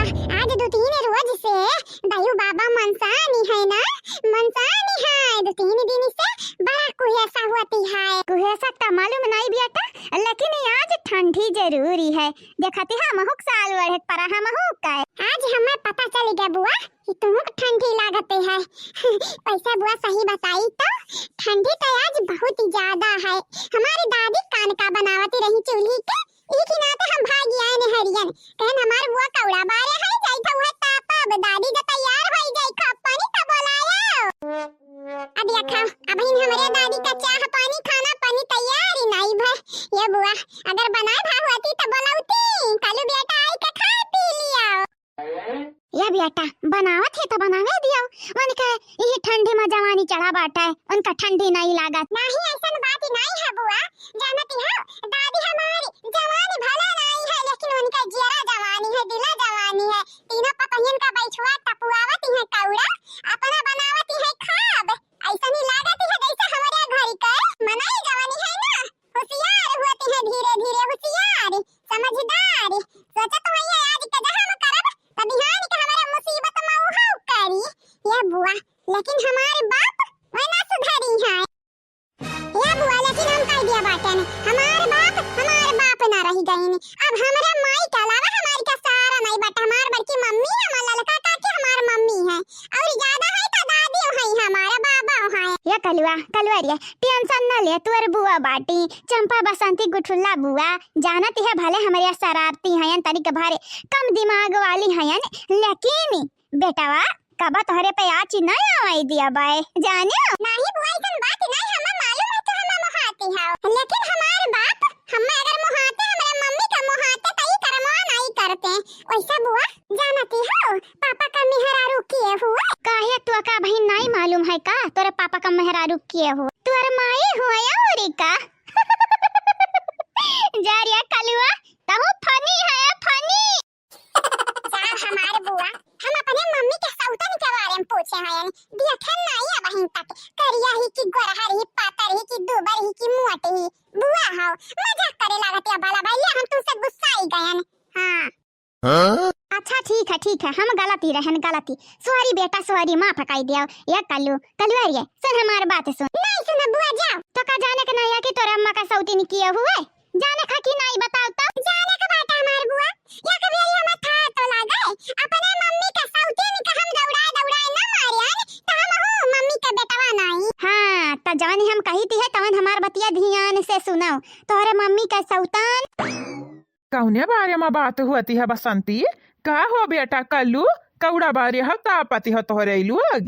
आज दो तीन रोज से दयु बाबा मनसानी है ना, मनसानी है। दो तीन दिन से बड़ा कुहेसा होती है। कुहेसा तो मालूम नहीं बेटा, लेकिन आज ठंडी जरूरी है। देखते हम हुक साल बढ़े पर हम हुक का आज हमें पता चल गया बुआ कि तुम ठंडी लागते है। पैसा बुआ सही बताई तो ठंडी तो आज बहुत ही ज्यादा है। हमारी दादी कान का बनावती रही चूल्ही के, इसी नाते हम भागी आए ने हरियन। कहन हमार बुआ कौड़ा बारे है जाई था वह तापा दादी जो तैयार होई जाई खा पानी का बोलाया। अब या खाओ, अब इन हमारे दादी का चाह पानी खाना पानी तैयार ही नहीं भई। ये बुआ अगर बनाए भा होती तो बोलाउती, कालू बेटा आई के खा पी लिया। या बेटा बनावत है तो बनावे दियो। मन के ये ठंडी में जवानी चढ़ा बाटा है, उनका ठंडी नहीं लागत। नहीं ऐसा बात ही नहीं है बुआ, जानती हो दादी हमारी जवानी भला नहीं है, लेकिन उनका जरा जवानी है, दिला जवानी है। तीनों पतंगन का बैठुआ टपुआवती है कौड़ा, अपना बनावती है खाब। ऐसा नहीं लागत है जैसे हमारे घर का मनाई जवानी है ना। होशियार होती है, धीरे धीरे होशियार समझदार। सोचा तो है आज के हम करब तभी हानि के हमारे मुसीबत में उहाउ करी ये बुआ। लेकिन हमारे बाप वह ना सुधरी है ये बुआ। लेकिन हम कह दिया बाटे ने हमारे बाप ना रही गई ने। अब हमारे माई के अलावा हमारी का सारा नहीं बटा। हमार बड़की मम्मी है, हमारा लड़का काकी हमार मम्मी है, और ज्यादा है तो दादी है, हमारा बाबा है। ये कलवरिया टेंशन न ले, तुअर बुआ बाटी चंपा बसंती गुठुल्ला बुआ जानती है भले हमारे शरारती हैं तरीके भारे कम दिमाग वाली हैं, लेकिन बेटावा कबा तोहरे पे आची नहीं आवाई दिया बाय जाने नहीं बुआ। इतन बात नहीं हमें मालूम है तो हम मोहाती है, लेकिन हमारे बाप हम अगर मोहाते हमारे मम्मी का मोहाते तई करमवा नहीं करते। वैसा बुआ जानती हो पापा का मेहरारू किए हुआ काहे तू का बहन नहीं मालूम है का तोरे पापा का मेहरारू किए हुआ तोर माई हुआ या औरी का। जारिया कलुआ तहु फनी है फनी। हमारे बुआ हम अपने मम्मी के सौतन के बारे में पूछे हैं, देखन नहीं है बहन तक करिया ही की गोरहर ही पातर ही की दुबर ही की मोटी ही बुआ हो मजाक करे लागत है बाला भाई। हम तुमसे गुस्सा ही गए। हां अच्छा ठीक है हम गलती रहन गलती। सॉरी बेटा सॉरी मां फकाई दिया। ये कलुआरिए सुन हमारी बात सुन। नहीं सुन बुआ जाओ तो का जाने के नहीं है कि तोरा अम्मा का सौती नहीं किए हुए जाने का कि नहीं बताओ तो जाने का बात हमार बुआ। या कभी हम था तो लगा अपने मम्मी का सौती नहीं का हम दौड़ा ना मारियन तो हम हो मम्मी का बेटवा नहीं। हां त जवानी हम कही थी है तवन हमार बतिया ध्यान से सुनो। तोरे मम्मी का सौतान कौने बारे में बात होती है बसंती? का हो बेटा कल्लू कौड़ा बारे हो तापति हो तोहरे लोग।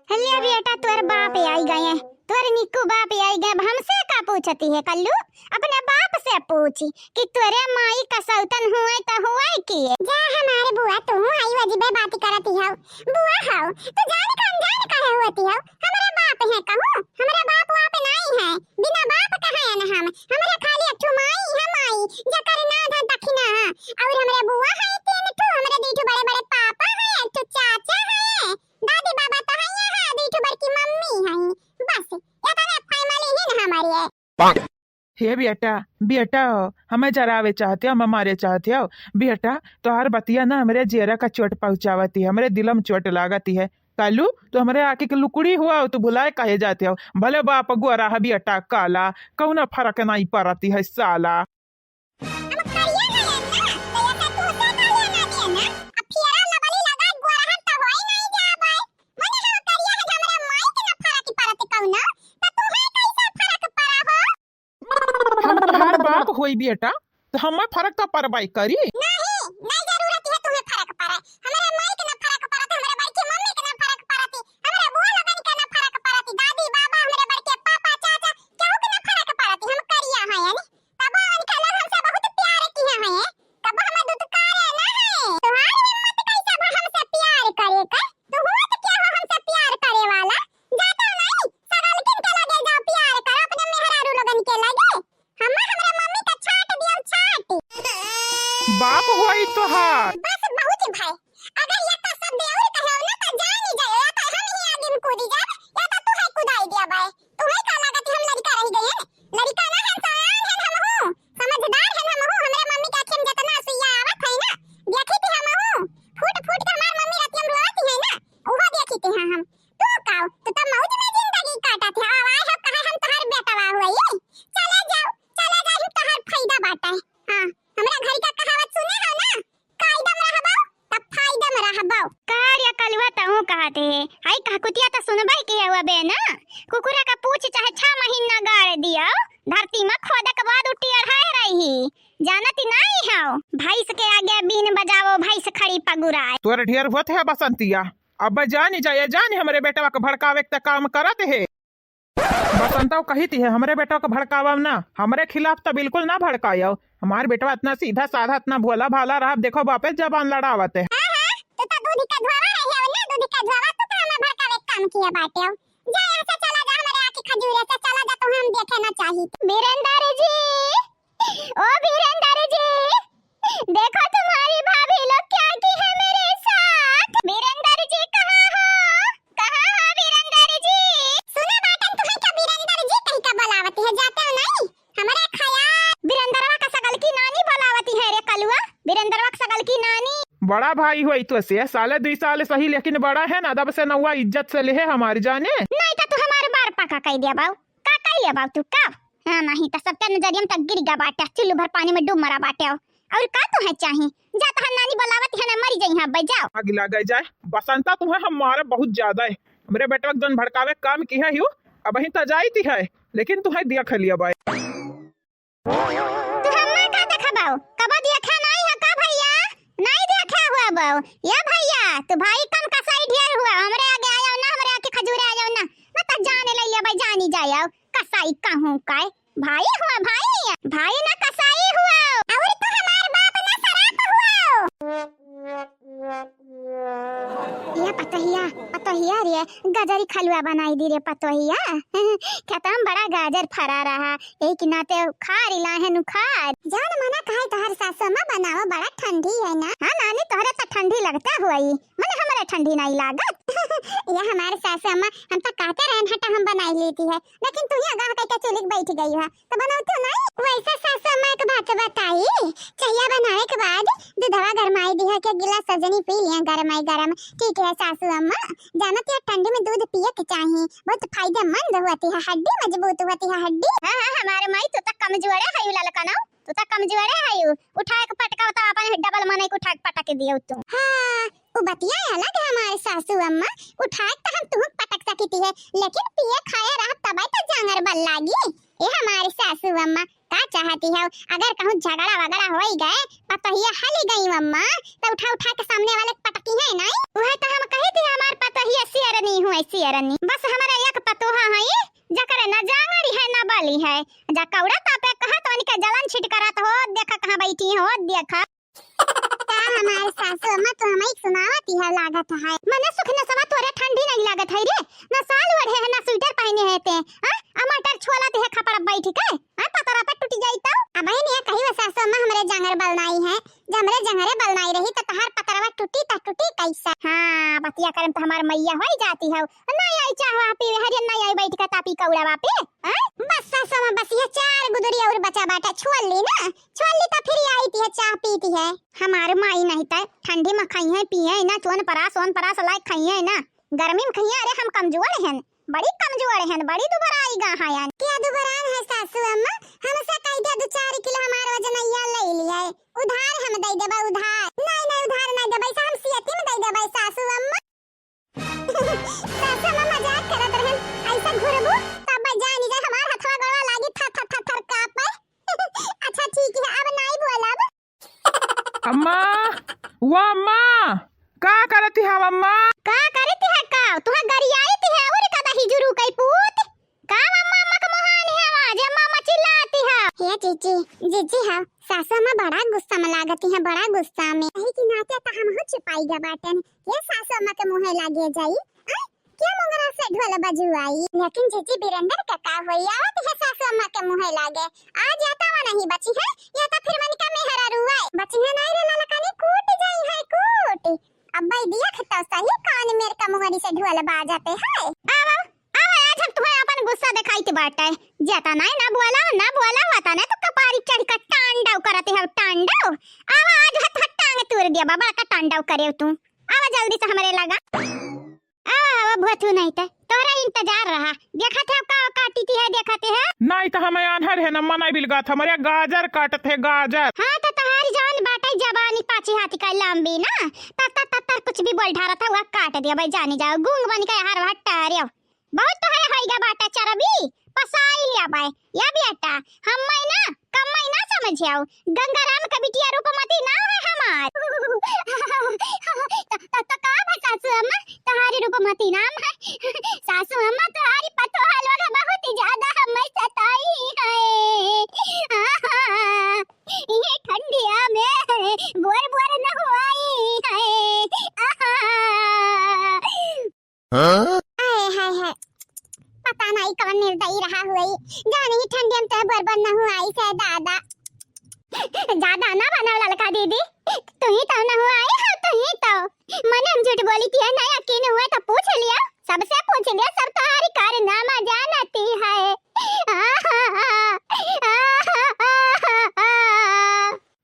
हल्ले बेटा तोर बाप आई गए, तोर निक्कू बाप आई गए। हमसे का पूछती है कल्लू? अपने बाप से पूछी कि तोरे माई का सौतन हुए तो हुए की जा। हमारे बुआ तू आई वजीबे बात करती हो बुआ हो तो जाने का अनजान का होती हो। हमारे बाप है कहूं हमारे बाप वाप नहीं है, बिना बाप का है ना हम। हमारे खाली अठू माई है माई जकर ना था दक्षिणा है, और हमारे बुआ है तीन ठू, हमारे दीठू बड़े बड़े पापा है, ठू चाचा है, दादी बाबा तो है, दीठू बड़की मम्मी है। बस ये तो फैमिली ही ना हमारी है। हे बेटा हमें जरावे चाहते हो, हम मारे चाहते हो बेटा। तो हर बतिया ना हमारे जेरा का चोट पहुंचावती है, हमारे दिलम चोट लागती है। कालू तो हमारे आके के लुकड़ी हुआ तो भुलाए कहे जाते हो। भले बाप गोरा है बेटा काला, कौन फर्क नहीं पड़ती है साला। हर बाप होई बेटा तो हमें फर्क तो परवाई करी नहीं जरूरत है तुम्हें फर्क पड़े। हमारे माई के ना फर्क पड़त, हमारे बड़की मम्मी के ना फर्क पड़ती, हमारे बुआ लगन के ना फर्क पड़ती, दादी बाबा हमारे बड़के पापा चाचा केहू के ना फर्क पड़ती। हम करिया है यानी तब उनके लोग हमसे बहुत प्यार किए हैं, तब हमें दुत्कारे ना है। तुम्हारी हिम्मत कैसे भा हमसे प्यार करे का? तू हुआ तो क्या हो हमसे प्यार करे वाला? जाता नहीं सरल किन के लगे जाओ प्यार करो अपने मेहरारू लोगन के लगे। हमारे मम्मी का छाट दियो छाट बाप होई तो हार बस बहुत भाई। अगर ये तो सब देवर कहे ना तो जान ही जाए, या तो हम ही आगे में कूदी जाए या तो तू है कुदाई दिया भाई। तू है का लागत हम लड़का रह गए हैं, लड़का ना है सयान है हम हो समझदार है हम हो। हमारे मम्मी का खेम जितना सुइया आवत है ना देखी थी हम हो जानती नहीं हो भैंस के आगे बीन बजाओ भैंस खड़ी पगुराए। तोर ढेर होत है बसंतिया, अब जानी जाए जानी हमरे बेटवा के भड़कावे के काम करत है। बसंता कही थी है हमरे बेटा को भड़कावा ना, हमरे खिलाफ तो बिल्कुल ना भड़कायो। हमारे बेटवा इतना सीधा साधा इतना भोला भाला रहा, देखो वापस जबान लड़ावत है। तो दूध का धोवा है ना, दूध का धोवा तो हमें भड़कावे काम किया बाटे। जा यहाँ से चला जा, हमारे आके खजूरे से चला जा, तो हम देखे ना चाहिए। वीरेंद्र जी, ओ वीरेंद्र जी, देखो तुम्हारी भाभी लोग क्या की है मेरे साथ। वीरेंद्र जी कहाँ हो, कहाँ हो वीरेंद्र जी? सुना बाटन तुम्हें क्या वीरेंद्र जी कहीं का बुलावती है, जाते हो नहीं हमारे ख्याल। वीरेंद्रवा का सगल की नानी बुलावती है रे कलुआ, वीरेंद्रवा का सगल की नानी। बड़ा भाई हुई तो से साले 2 साल सही, लेकिन बड़ा है ना, दब से नौवा इज्जत से ले हमारी जाने। नहीं तो तू हमारे बार पका कह दिया बाऊ, का कह लिया बाऊ तू का? हां नहीं तो सबके नजरिए में तक गिर गया बाटे, चुल्लू भर पानी में डूब मरा बाटे। और का तू है चाहे जा, तो नानी बुलावत है ना, मरी जाई हां बज जाओ। आगे लग जाए बसंता, तुम्हें हमारे बहुत ज्यादा है। मेरे बेटा के जन भड़कावे काम की है यू, अब वही तो जाई थी है, लेकिन तुम्हें दिया खा लिया भाई। तू हम्मा का देखा बाऊ, कब देखा नहीं है का भैया? नहीं देखा हुआ बाऊ या भैया, तो भाई कम का साइड ढेर हुआ, हमरे आगे आ जाओ ना, हमरे आके खजूरे आ जाओ ना, ना तो जाने लइया भाई, जानी जाओ कसाई कहूं काय भाई हुआ, भाई ना कसाई हुआ, और तो हमार बाप ना शराब हुआ। या पतोहिया रे गजरी खलुआ बनाई दी रे पतोहिया। खत्म बड़ा गाजर फरा रहा, एक नाते खारी लाहे नु खार। जान मना कहे तोहर सासु मां बनाओ, बड़ा ठंडी है ना। हां नानी तोहरे तो ठंडी लगता हुई, मने हमरे ठंडी नहीं लागत। या हमारे सासु मां हम तो कहते रहन हटा हम बनाई लेती है, लेकिन तू यहां गाह के चुलिक बैठ गई है तो बनाओ नहीं। वैसा सासु मां एक बात बताई, चाहिए बनाने के बाद दूधवा गरमाई दी है के गिलास सजनी पी लिया गरम। ठीक है सासू अम्मा, जानती है ठंडी में दूध पिए के चाहिए, बहुत फायदेमंद होती है, हड्डी मजबूत होती है हड्डी। हां हमारे माई तो तक कमजोर है यू ललका ना, तो तक कमजोर है यू, उठा के पटका तो अपन डबल मने को उठा के पटक दियो तू। हां वो बतिया अलग है हमारे सासू अम्मा, उठा के हम तुम पटक सकती है, लेकिन पिए खाए रह तब तो जांगर बल लागी। ये हमारी सासू अम्मा का चाहती है, अगर कहूं झगड़ा वगड़ा हो ही गए पतोहिया हली गई मम्मा तो उठा के सामने वाले पटकी है नहीं। वह तो हम कही थी हमार पतोहिया सियरनी हुए सियरनी, बस हमारा एक पतोहा है जकर न जांगड़ी है न बली है, जा कौड़ा तापे कहा तो इनके जलन छिट करत हो, देखा कहां बैठी हो देखा। का हमारे सासू अम्मा तो हमें सुनावती है लागत है, मने सुख न सवा तोरे ठंडी नहीं लागत है रे, न साल ओढ़े है न स्वेटर पहने है ते, हां टमाटर छोलाते है खपड़ बैठ के, हां पतरा पे टूट जाई तो। अब नहीं कही वो सासू अम्मा हमरे जंगर बलनाई है, जब हमरे जंगरे बलनाई रही तो तहार पतरवा टूटी कैसा। हां बतिया करम तो हमार मैया होई जाती है, नहीं आई चाहवा पी हरियन नहीं आई बैठ के तापी कौड़ा बापे। हां बस सासू अम्मा बस ये 4 गुदरी और बचा बाटा छोल ली ना, छोल ली तो फिर आई थी चाह पीती है। हमारे माई नहीं तो ठंडी में खाई है पी है ना, सोन परास लायक खाई है ना, गर्मी में खाई है। अरे हम कमजोर हैं, बड़ी कमजोर हैं, बड़ी दुबराई गा है। क्या दुबरान है सासू अम्मा, हमसे कह दे 2-4 किलो हमार वजन या ले लिया है, उधार हम दे देबा उधार। नहीं उधार नहीं देबा, हम सियती में दे देबा सासू अम्मा। सासू अम्मा मजाक करत रहन, ऐसा घुरबू तब जानी जा हमार हथवा गड़वा लागी थर कापे। अच्छा ठीक है अब नहीं बोलब। अम्मा वो अम्मा का करती है अम्मा? का करती है का तुहा गरियाई थी है और का दही जुरू कई पूत का मम्मा का मोहान है आवाज मम्मा चिल्लाती है। हे जीजी हां सासू मां बड़ा गुस्सा में लागती है, बड़ा गुस्सा में कही कि नाते तो हम हो छुपाई गा बाटन, ये सासू मां के मुंह लागे जाई क्या मंगरा से ढोल बजुआई। लेकिन जीजी वीरेंद्र का होई आवत है सासू मां के मुंह लागे, आज जाता वा नहीं बची है या तो फिर मन का मेहरा रुआई बची है नहीं रे ललकानी कूट जाई है कूट। अब भाई दिया खता सही कान मेरे का मुंगरी से ढोल बाजाते है। आवा आज हम तुम्हें अपन गुस्सा दिखाई के बाटा है, जाता नहीं ना बोला होता ना तो कपारी चढ़ का टांडव करते है टांडव। आवा आज हाथ टांग तोड़ दिया बाबा का टांडव करे तू, आवा जल्दी से हमारे लगा। भथू नहीं था तोरा इंतजार रहा, देखा था का काटी है देखते है नहीं तो हमें आनहर है न मना बिलगा था हमारे गाजर काटत है गाजर। हां तो तहारी जान बाटा जवानी पाछे हाथी का लंबी ना तर कुछ भी बोल ढारा था वो काट दिया भाई जाने जाओ गूंग बन के हर हट्टा रे बहुत तो है होइगा बाटा चरबी पसाई लिया भाई या बेटा हम मैं ना कमाई ना समझ आओ। गंगाराम का बिटिया रूपमती ना है हमार। तो का है सासू अम्मा तुम्हारी रूपमती नाम है। सासू अम्मा तुम्हारी पतो हलवा बहुत ही ज्यादा हमें सताई है। ये ठंडिया में बोर बोर न हुआई है। हाय हाय हाय, पता नहीं कौन निर्दयी रहा हुई, जाने ही ठंडी में तो बर्बाद न हुआ आई से दादा। ज्यादा ना बनाओ ललका दीदी, तू ही तो न हुआ आई है, तू ही तो मने हम झूठ बोली थी ना, यकीन हुआ तो पूछ लिया, सबसे पूछ लिया, सब तुम्हारी कारनामा जानती है।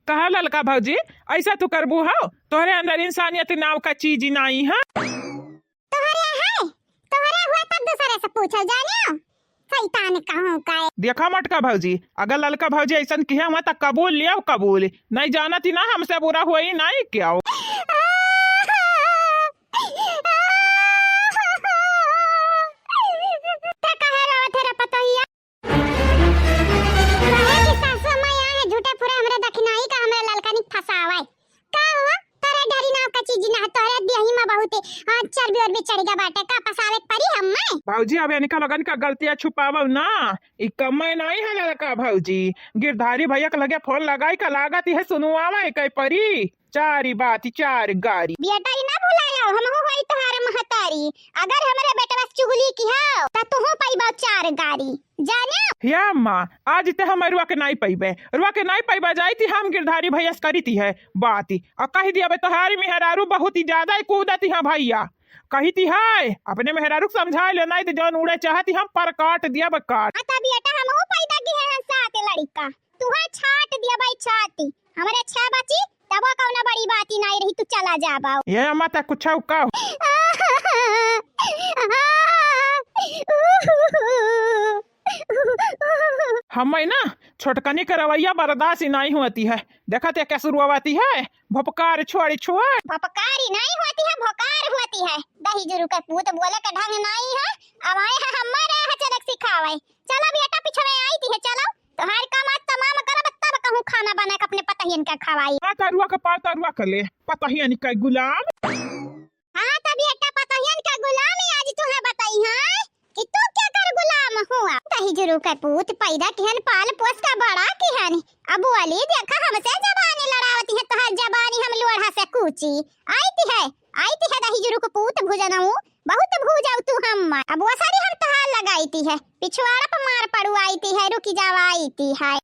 कहा ललका भौजी ऐसा तू करबू हो, तोहरे अंदर इंसानियत नाव का चीज ही नहीं है। तोहरे हुआ तब दूसरे से पूछो जानियो, शैतान कहूं का। देखा मटका भौजी, अगर ललका भौजी ऐसा किया हुआ तो कबूल लिया, कबूल नहीं जाना थी ना, हमसे बुरा हुआ ही नहीं क्या। झूठे पूरे हमरे दखनाई का हमरे ललका नि फसावे का हुआ, तारे डरी नाव का चीज ना, तोरे देही में बहुत चर्बी और भी चढ़ गया बाटे, का फसावे परी हम्मे। भौजी अब इनका लगन का गलतियां छुपावो ना, ई कमाई नहीं है ललका भौजी। गिरधारी भैया के लगे फोन लगाई का लागत है, सुनुआवा है कई परी चारी बात चार गारी। बेटा ही ना भुलाया, हम हो होई तोहार महतारी, अगर हमरे बेटवा चुगली की हो त तू हो पाइबा चार गारी जाने। या अम्मा आज ते हम रुआ के नहीं पैबे, रुआ के नहीं पैबा जाई थी, हम गिरधारी भैया से करी थी है बात और कही दिया तोहारी मेहरारू बहुत ही ज्यादा कूदती है भैया, कही थी है अपने मेहरारू समझा ले, नहीं तो जौन उड़े चाहती हम पर काट दिया बकाट। आता बेटा हम हो पैदा की है साथ लड़का, तू है छाट दिया भाई छाती, हमरे छह बची तब कौना बड़ी बात ही नहीं रही, तू चला जा बाऊ। ये अम्मा तक कुछ का हमें ना छोटकनी का रवैया बर्दाश्त नहीं होती है, देखा ते कैसे रुआती है, भपकार छोड़ी छोड़। भपकारी नहीं होती है, भोकार होती है। दही जुरू का पूत बोले का ढंग नहीं है, अब आए हैं हमारे यहाँ चलक सिखावे। चलो बेटा पिछड़े आई थी है, चलो तुम्हारे काम आज तमाम करब तब कहूँ खाना बना के अपने पतहियन का खवाई। तरुआ का पातरुआ कर ले, पतहियन का गुलाम। हाँ तभी बेटा पतहियन का गुलाम ही आज तुम्हें बताई है कि तू क्या कर गुलाम हुआ। दही जुरू का पूत पैदा किहन पाल पोस का बड़ा किहन, अब वाली देखा हमसे जबानी लड़ावती है, तो हर जबानी हम लोढ़ा से कूची आई थी है दही जुरू को पूत भुजनऊ बहुत भूजाऊ तू हम, अब वो सारी हम तहार लगाई थी है, पिछवाड़ा पर मार पड़ू आई थी है, रुकी जावा आई थी है।